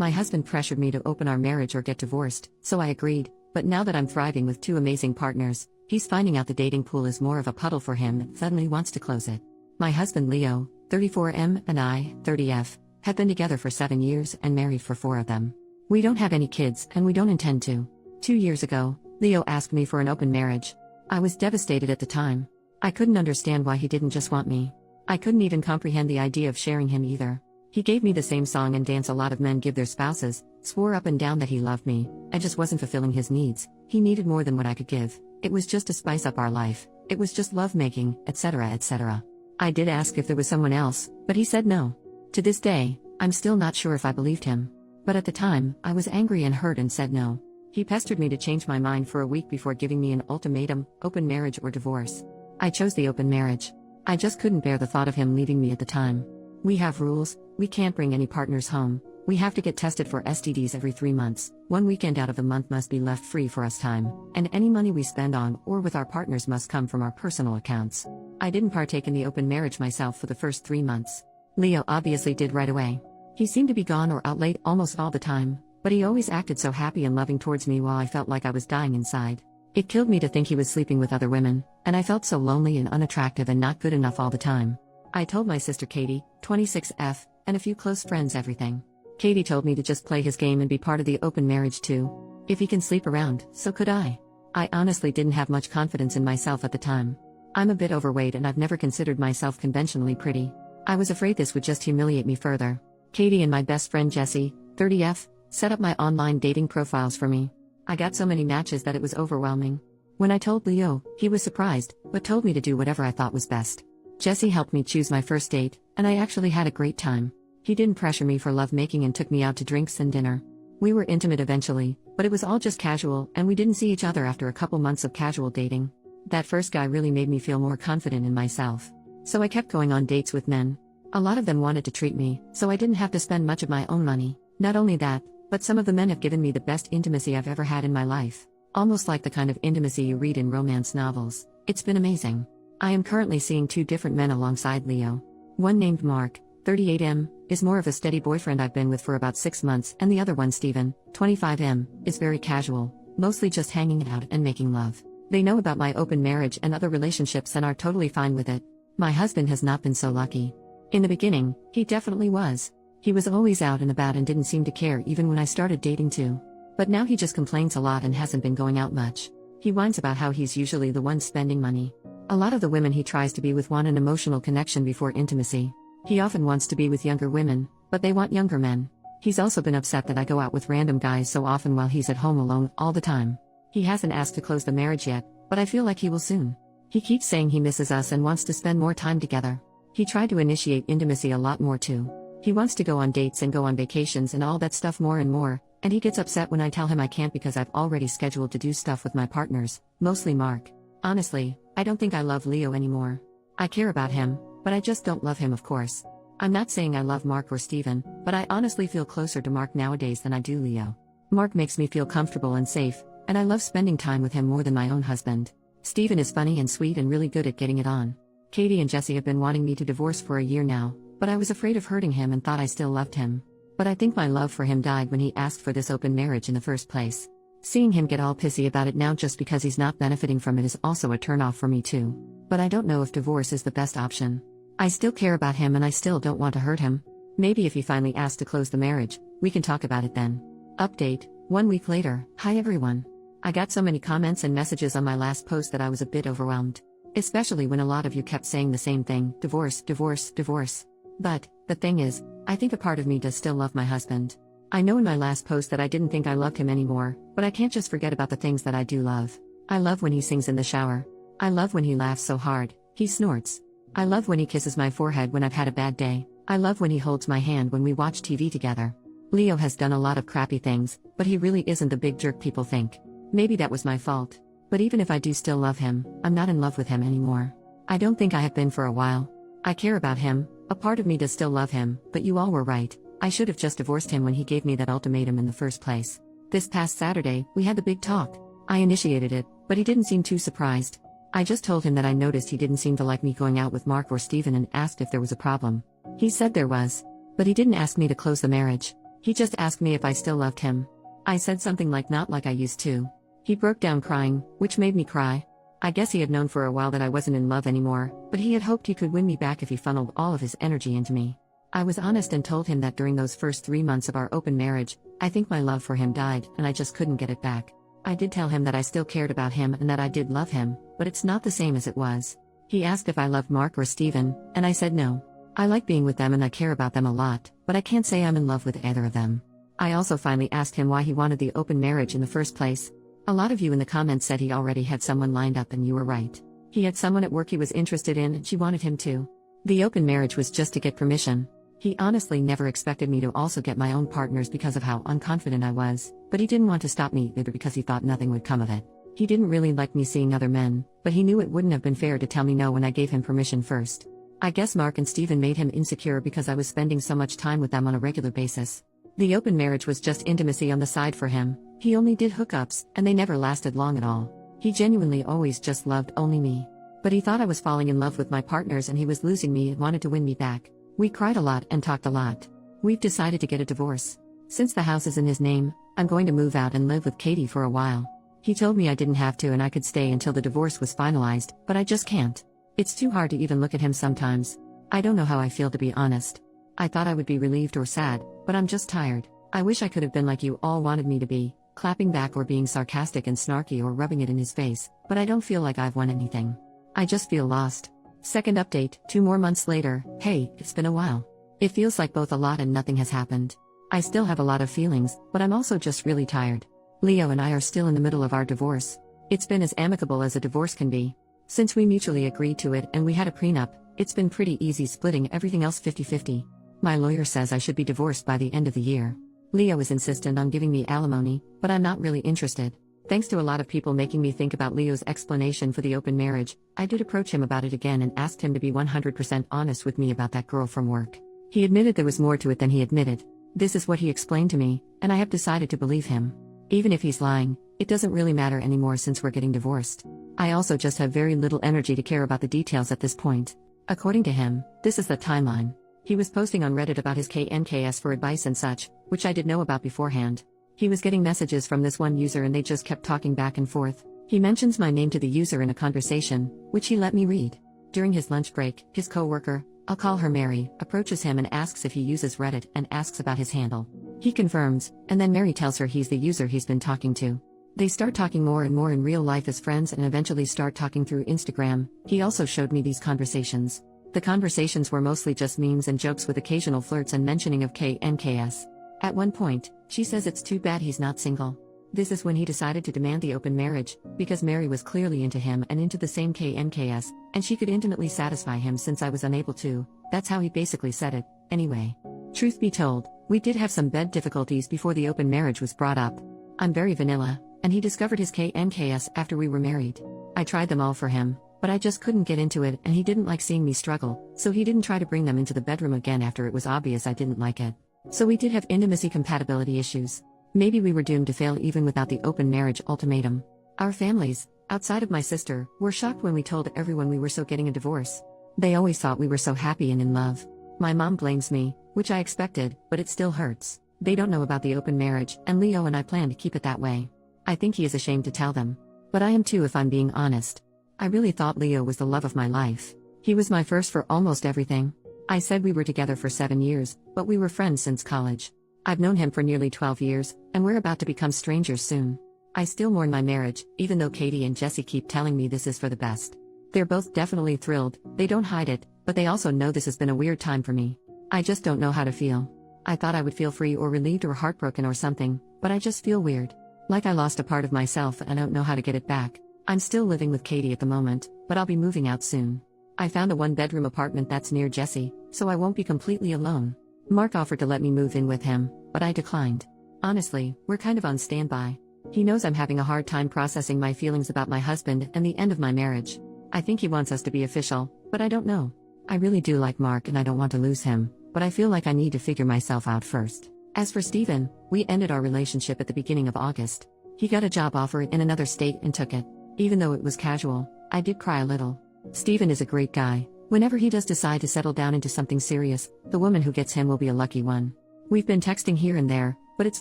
My husband pressured me to open our marriage or get divorced, so I agreed, but now that I'm thriving with two amazing partners, he's finding out the dating pool is more of a puddle for him and suddenly wants to close it. My husband Leo, 34M, and I, 30F, have been together for 7 years and married for 4 of them. We don't have any kids and we don't intend to. 2 years ago, Leo asked me for an open marriage. I was devastated at the time. I couldn't understand why he didn't just want me. I couldn't even comprehend the idea of sharing him either. He gave me the same song and dance a lot of men give their spouses, swore up and down that he loved me. I just wasn't fulfilling his needs. He needed more than what I could give. It was just to spice up our life. It was just lovemaking, etc., etc. I did ask if there was someone else, but he said no. To this day, I'm still not sure if I believed him. But at the time, I was angry and hurt and said no. He pestered me to change my mind for a week before giving me an ultimatum: open marriage or divorce. I chose the open marriage. I just couldn't bear the thought of him leaving me at the time. We have rules. We can't bring any partners home. We have to get tested for STDs every 3 months. 1 weekend out of the month must be left free for us time, and any money we spend on or with our partners must come from our personal accounts. I didn't partake in the open marriage myself for the first 3 months. Leo obviously did right away. He seemed to be gone or out late almost all the time, but he always acted so happy and loving towards me while I felt like I was dying inside. It killed me to think he was sleeping with other women, and I felt so lonely and unattractive and not good enough all the time. I told my sister Katie, 26F, and a few close friends everything. Katie told me to just play his game and be part of the open marriage too. If he can sleep around, so could I. I honestly didn't have much confidence in myself at the time. I'm a bit overweight and I've never considered myself conventionally pretty. I was afraid this would just humiliate me further. Katie and my best friend Jessie, 30F, set up my online dating profiles for me. I got so many matches that it was overwhelming. When I told Leo, he was surprised, but told me to do whatever I thought was best. Jessie helped me choose my first date, and I actually had a great time. He didn't pressure me for lovemaking and took me out to drinks and dinner. We were intimate eventually, but it was all just casual and we didn't see each other after a couple months of casual dating. That first guy really made me feel more confident in myself. So I kept going on dates with men. A lot of them wanted to treat me, so I didn't have to spend much of my own money. Not only that, but some of the men have given me the best intimacy I've ever had in my life. Almost like the kind of intimacy you read in romance novels. It's been amazing. I am currently seeing 2 different men alongside Leo. One named Mark, 38M, is more of a steady boyfriend I've been with for about 6 months, and the other one, Steven, 25M, is very casual, mostly just hanging out and making love. They know about my open marriage and other relationships and are totally fine with it. My husband has not been so lucky. In the beginning, he definitely was. He was always out and about and didn't seem to care even when I started dating too. But now he just complains a lot and hasn't been going out much. He whines about how he's usually the one spending money. A lot of the women he tries to be with want an emotional connection before intimacy. He often wants to be with younger women, but they want younger men. He's also been upset that I go out with random guys so often while he's at home alone all the time. He hasn't asked to close the marriage yet, but I feel like he will soon. He keeps saying he misses us and wants to spend more time together. He tried to initiate intimacy a lot more too. He wants to go on dates and go on vacations and all that stuff more and more, and he gets upset when I tell him I can't because I've already scheduled to do stuff with my partners, mostly Mark. Honestly, I don't think I love Leo anymore. I care about him, but I just don't love him, of course. I'm not saying I love Mark or Steven, but I honestly feel closer to Mark nowadays than I do Leo. Mark makes me feel comfortable and safe, and I love spending time with him more than my own husband. Steven is funny and sweet and really good at getting it on. Katie and Jessie have been wanting me to divorce for a year now, but I was afraid of hurting him and thought I still loved him. But I think my love for him died when he asked for this open marriage in the first place. Seeing him get all pissy about it now just because he's not benefiting from it is also a turnoff for me too. But I don't know if divorce is the best option. I still care about him and I still don't want to hurt him. Maybe if he finally asks to close the marriage, we can talk about it then. Update, 1 week later. Hi everyone. I got so many comments and messages on my last post that I was a bit overwhelmed. Especially when a lot of you kept saying the same thing: divorce, divorce, divorce. But, the thing is, I think a part of me does still love my husband. I know in my last post that I didn't think I loved him anymore, but I can't just forget about the things that I do love. I love when he sings in the shower. I love when he laughs so hard, he snorts. I love when he kisses my forehead when I've had a bad day. I love when he holds my hand when we watch TV together. Leo has done a lot of crappy things, but he really isn't the big jerk people think. Maybe that was my fault. But even if I do still love him, I'm not in love with him anymore. I don't think I have been for a while. I care about him, a part of me does still love him, but you all were right. I should have just divorced him when he gave me that ultimatum in the first place. This past Saturday, we had the big talk. I initiated it, but he didn't seem too surprised. I just told him that I noticed he didn't seem to like me going out with Mark or Steven and asked if there was a problem. He said there was. But he didn't ask me to close the marriage. He just asked me if I still loved him. I said something like not like I used to. He broke down crying, which made me cry. I guess he had known for a while that I wasn't in love anymore, but he had hoped he could win me back if he funneled all of his energy into me. I was honest and told him that during those first 3 months of our open marriage, I think my love for him died and I just couldn't get it back. I did tell him that I still cared about him and that I did love him, but it's not the same as it was. He asked if I loved Mark or Steven, and I said no. I like being with them and I care about them a lot, but I can't say I'm in love with either of them. I also finally asked him why he wanted the open marriage in the first place. A lot of you in the comments said he already had someone lined up, and you were right. He had someone at work he was interested in and she wanted him too. The open marriage was just to get permission. He honestly never expected me to also get my own partners because of how unconfident I was, but he didn't want to stop me either because he thought nothing would come of it. He didn't really like me seeing other men, but he knew it wouldn't have been fair to tell me no when I gave him permission first. I guess Mark and Steven made him insecure because I was spending so much time with them on a regular basis. The open marriage was just intimacy on the side for him. He only did hookups, and they never lasted long at all. He genuinely always just loved only me. But he thought I was falling in love with my partners and he was losing me and wanted to win me back. We cried a lot and talked a lot. We've decided to get a divorce. Since the house is in his name, I'm going to move out and live with Katie for a while. He told me I didn't have to and I could stay until the divorce was finalized, but I just can't. It's too hard to even look at him sometimes. I don't know how I feel, to be honest. I thought I would be relieved or sad, but I'm just tired. I wish I could have been like you all wanted me to be, clapping back or being sarcastic and snarky or rubbing it in his face, but I don't feel like I've won anything. I just feel lost. Second update, 2 more months later. Hey, it's been a while. It feels like both a lot and nothing has happened. I still have a lot of feelings, but I'm also just really tired. Leo and I are still in the middle of our divorce. It's been as amicable as a divorce can be. Since we mutually agreed to it and we had a prenup, it's been pretty easy splitting everything else 50-50. My lawyer says I should be divorced by the end of the year. Leo is insistent on giving me alimony, but I'm not really interested. Thanks to a lot of people making me think about Leo's explanation for the open marriage, I did approach him about it again and asked him to be 100% honest with me about that girl from work. He admitted there was more to it than he admitted. This is what he explained to me, and I have decided to believe him. Even if he's lying, it doesn't really matter anymore since we're getting divorced. I also just have very little energy to care about the details at this point. According to him, this is the timeline. He was posting on Reddit about his KNKS for advice and such, which I did know about beforehand. He was getting messages from this one user and they just kept talking back and forth. He mentions my name to the user in a conversation, which he let me read. During his lunch break, his coworker, I'll call her Mary, approaches him and asks if he uses Reddit and asks about his handle. He confirms, and then Mary tells her he's the user he's been talking to. They start talking more and more in real life as friends and eventually start talking through Instagram. He also showed me these conversations. The conversations were mostly just memes and jokes with occasional flirts and mentioning of KNKS. At one point, she says it's too bad he's not single. This is when he decided to demand the open marriage, because Mary was clearly into him and into the same KNKS, and she could intimately satisfy him since I was unable to. That's how he basically said it. Anyway, truth be told, we did have some bed difficulties before the open marriage was brought up. I'm very vanilla, and he discovered his KNKS after we were married. I tried them all for him, but I just couldn't get into it and he didn't like seeing me struggle, so he didn't try to bring them into the bedroom again after it was obvious I didn't like it. So we did have intimacy compatibility issues. Maybe we were doomed to fail even without the open marriage ultimatum. Our families, outside of my sister, were shocked when we told everyone we were getting a divorce. They always thought we were so happy and in love. My mom blames me, which I expected, but it still hurts. They don't know about the open marriage, and Leo and I plan to keep it that way. I think he is ashamed to tell them. But I am too if I'm being honest. I really thought Leo was the love of my life. He was my first for almost everything. I said we were together for 7 years, but we were friends since college. I've known him for nearly 12 years, and we're about to become strangers soon. I still mourn my marriage, even though Katie and Jesse keep telling me this is for the best. They're both definitely thrilled, they don't hide it, but they also know this has been a weird time for me. I just don't know how to feel. I thought I would feel free or relieved or heartbroken or something, but I just feel weird. Like I lost a part of myself and I don't know how to get it back. I'm still living with Katie at the moment, but I'll be moving out soon. I found a 1-bedroom apartment that's near Jesse, so I won't be completely alone. Mark offered to let me move in with him, but I declined. Honestly, we're kind of on standby. He knows I'm having a hard time processing my feelings about my husband and the end of my marriage. I think he wants us to be official, but I don't know. I really do like Mark and I don't want to lose him, but I feel like I need to figure myself out first. As for Steven, we ended our relationship at the beginning of August. He got a job offer in another state and took it. Even though it was casual, I did cry a little. Steven is a great guy. Whenever he does decide to settle down into something serious, the woman who gets him will be a lucky one. We've been texting here and there, but it's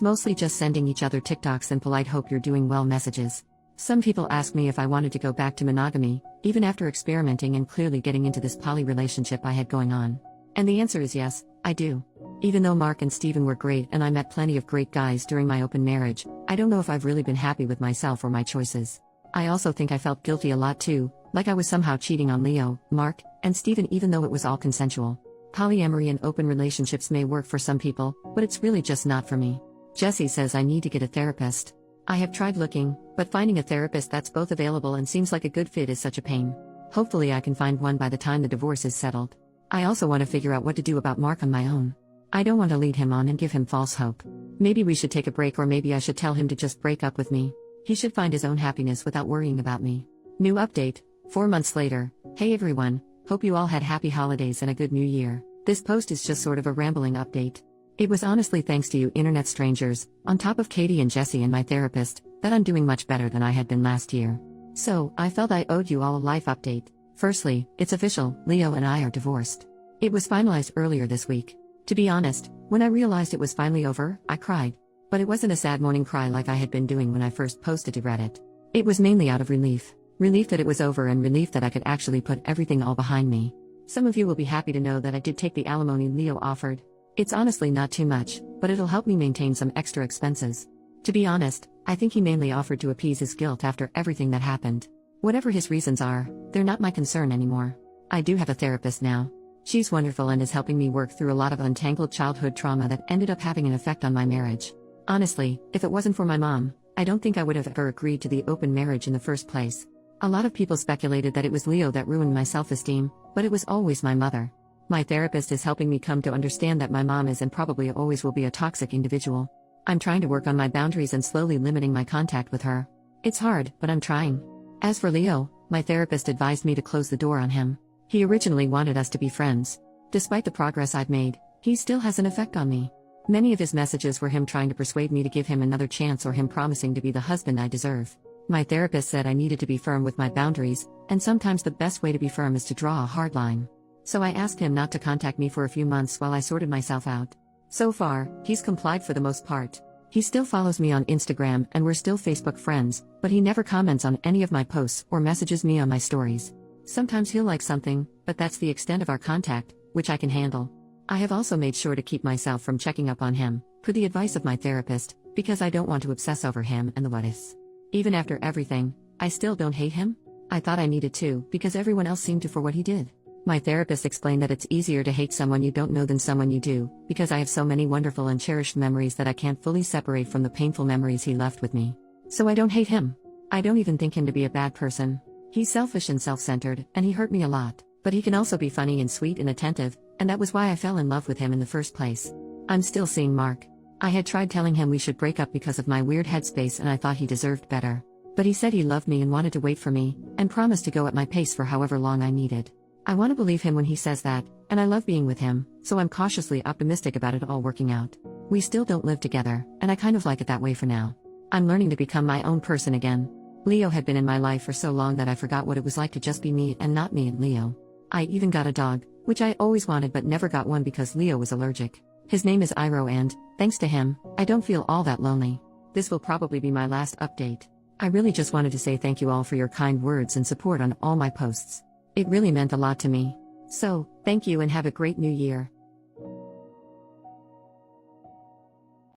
mostly just sending each other TikToks and polite hope you're doing well messages. Some people ask me if I wanted to go back to monogamy, even after experimenting and clearly getting into this poly relationship I had going on. And the answer is yes, I do. Even though Mark and Steven were great and I met plenty of great guys during my open marriage, I don't know if I've really been happy with myself or my choices. I also think I felt guilty a lot too, like I was somehow cheating on Leo, Mark, and Steven even though it was all consensual. Polyamory and open relationships may work for some people, but it's really just not for me. Jesse says I need to get a therapist. I have tried looking, but finding a therapist that's both available and seems like a good fit is such a pain. Hopefully I can find one by the time the divorce is settled. I also want to figure out what to do about Mark on my own. I don't want to lead him on and give him false hope. Maybe we should take a break, or maybe I should tell him to just break up with me. He should find his own happiness without worrying about me. New update, 4 months later. Hey everyone, hope you all had happy holidays and a good new year. This post is just sort of a rambling update. It was honestly thanks to you internet strangers, on top of Katie and Jesse and my therapist, that I'm doing much better than I had been last year. So, I felt I owed you all a life update. Firstly, it's official, Leo and I are divorced. It was finalized earlier this week. To be honest, when I realized it was finally over, I cried. But it wasn't a sad morning cry like I had been doing when I first posted to Reddit. It was mainly out of relief. Relief that it was over and relief that I could actually put everything all behind me. Some of you will be happy to know that I did take the alimony Leo offered. It's honestly not too much, but it'll help me maintain some extra expenses. To be honest, I think he mainly offered to appease his guilt after everything that happened. Whatever his reasons are, they're not my concern anymore. I do have a therapist now. She's wonderful and is helping me work through a lot of untangled childhood trauma that ended up having an effect on my marriage. Honestly, if it wasn't for my mom, I don't think I would have ever agreed to the open marriage in the first place. A lot of people speculated that it was Leo that ruined my self-esteem, but it was always my mother. My therapist is helping me come to understand that my mom is and probably always will be a toxic individual. I'm trying to work on my boundaries and slowly limiting my contact with her. It's hard, but I'm trying. As for Leo, my therapist advised me to close the door on him. He originally wanted us to be friends. Despite the progress I've made, he still has an effect on me. Many of his messages were him trying to persuade me to give him another chance or him promising to be the husband I deserve. My therapist said I needed to be firm with my boundaries, and sometimes the best way to be firm is to draw a hard line. So I asked him not to contact me for a few months while I sorted myself out. So far, he's complied for the most part. He still follows me on Instagram and we're still Facebook friends, but he never comments on any of my posts or messages me on my stories. Sometimes he'll like something, but that's the extent of our contact, which I can handle. I have also made sure to keep myself from checking up on him, per the advice of my therapist, because I don't want to obsess over him and the what-ifs. Even after everything, I still don't hate him? I thought I needed to, because everyone else seemed to for what he did. My therapist explained that it's easier to hate someone you don't know than someone you do, because I have so many wonderful and cherished memories that I can't fully separate from the painful memories he left with me. So I don't hate him. I don't even think him to be a bad person. He's selfish and self-centered, and he hurt me a lot, but he can also be funny and sweet and attentive, and that was why I fell in love with him in the first place. I'm still seeing Mark. I had tried telling him we should break up because of my weird headspace and I thought he deserved better. But he said he loved me and wanted to wait for me, and promised to go at my pace for however long I needed. I want to believe him when he says that, and I love being with him, so I'm cautiously optimistic about it all working out. We still don't live together, and I kind of like it that way for now. I'm learning to become my own person again. Leo had been in my life for so long that I forgot what it was like to just be me and not me and Leo. I even got a dog, which I always wanted but never got one because Leo was allergic. His name is Iro and, thanks to him, I don't feel all that lonely. This will probably be my last update. I really just wanted to say thank you all for your kind words and support on all my posts. It really meant a lot to me. So, thank you and have a great new year.